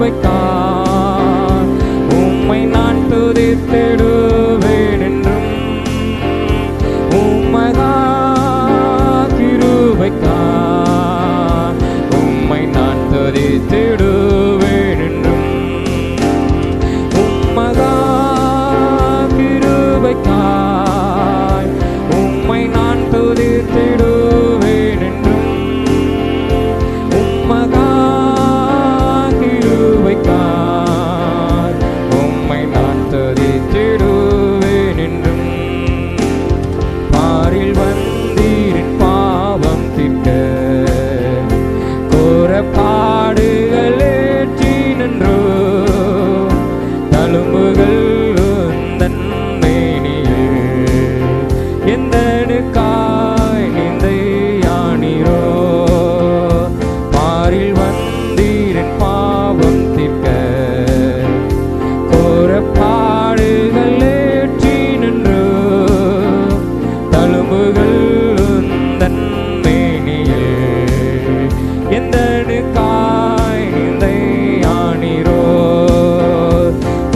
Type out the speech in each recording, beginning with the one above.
கிருபைக்காய் உம்மை நான் துதித்திடுவேன் என்றும். உம்மகா கிருபைக்காய் உம்மை நான் துதித்திடுவேன் என்றும். உம்மகா கிருபைக்காய் உம்மை நான் துதித்திடுவேன் என்றும். உம்மகா கிருபைக்காய் உம்மை நான் துதித்திடுவேன் என்றும். பாரில் வந்தீரின் பாவம் தீர்க்க கோர பாடுகள் ஏற்றி நின்றோ. தழும்புகள் உந்தன் மேனியில் எந்தனுக்காய் நிந்தையானீரோ. பாரில் வந்தீரின் பாவம் தீர்க்க கோர பாடுகள் ஏற்றி நின்றோ. தழும்புகள் உந்தன் மேனியில் எந்தனுக்காய் நிந்தையானீரோ.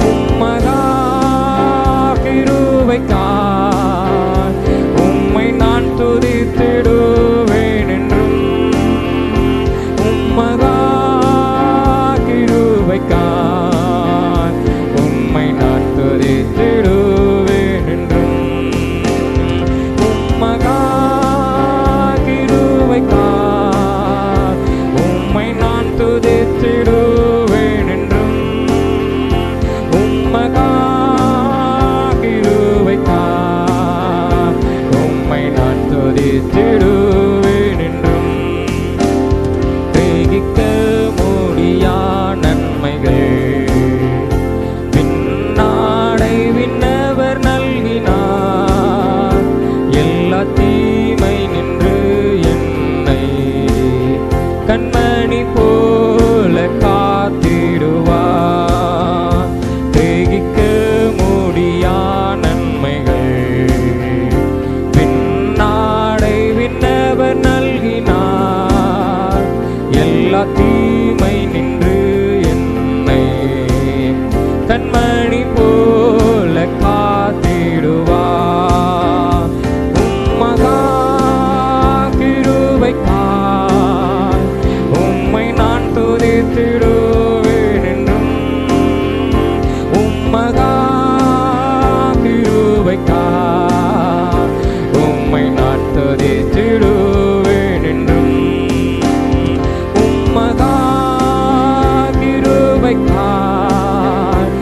உம்மகா கிருபைக்காய் உம்மை நான் துதித்திடுவேன் என்றும். உம்மகா கிருபைக்காய் உம்மை நான் துதித்திடுவேன் என்றும். உம்மகா கிருபைக்காய் உம்மை நான் துதித்திடுவேன் என்றும். உம்மகா கிருபைக்காய் உம்மை நான் துதித்திடுவேன் என்றும். கிரகிக்க முடியா நன்மைகள் பின்னாடை விண்ணவர் நல்கினார். எல்லா தீமை நின்று என்னை கண்மணி போல காத்திடுவார். கிரகிக்க முடியா நன்மைகள் பின்னாடை விண்ணவர் நல்கினார். எல்லா தீமை நின்று என்னை கண்மணி போல காத்திடுவார். உம்மகா கிருபைக்காய் உம்மை நான் துதித்திடுவேன் என்றும். உம்மகா கிருபைக்காய் உம்மை நான் துதித்திடுவேன் என்றும். உம்மகா கிருபைக்காய்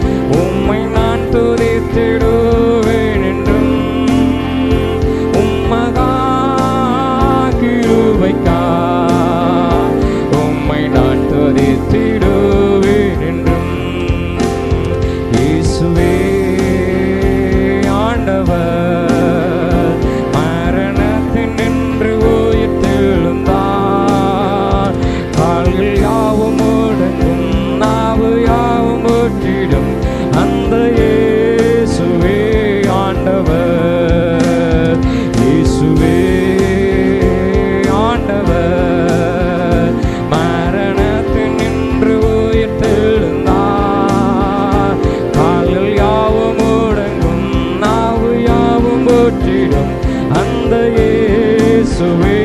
உம்மை நான் துதித்திடுவேன் என்றும். உம்மகா கிருபைக்காய் உம்மை நான் துதித்திடுவேன் என்றும். இயேசுவே ஆண்டவர் மரணத்தினின்று உயிர்த்தெழுந்தார். கால்கள் யாவும் முடங்கும், நாவு யாவும் முற்றிடும். அந்த இயேசுவே ஆண்டவர். இயேசுவே ஆண்டவர் மரணத்தினின்று உயிர்த்தெழுந்தார். கால்கள் யாவும் முடங்கும், நாவு யாவும் முற்றிடும். அந்த இயேசுவே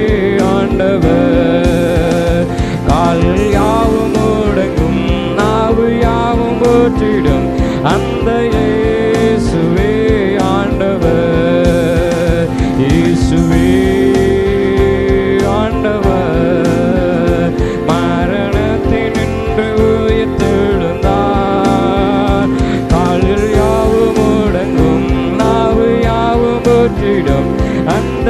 ஆண்டவர். கால்கள் யாவும் முடங்கும், நாவு யாவும் முற்றிடும். அந்த இயேசுவே ஆண்டவர். இயேசுவே ஆண்டவர் மரணத்தினின்று உயிர்த்தெழுந்தார். கால்கள் யாவும் முடங்கும், நாவு யாவும் முற்றிடும். அந்த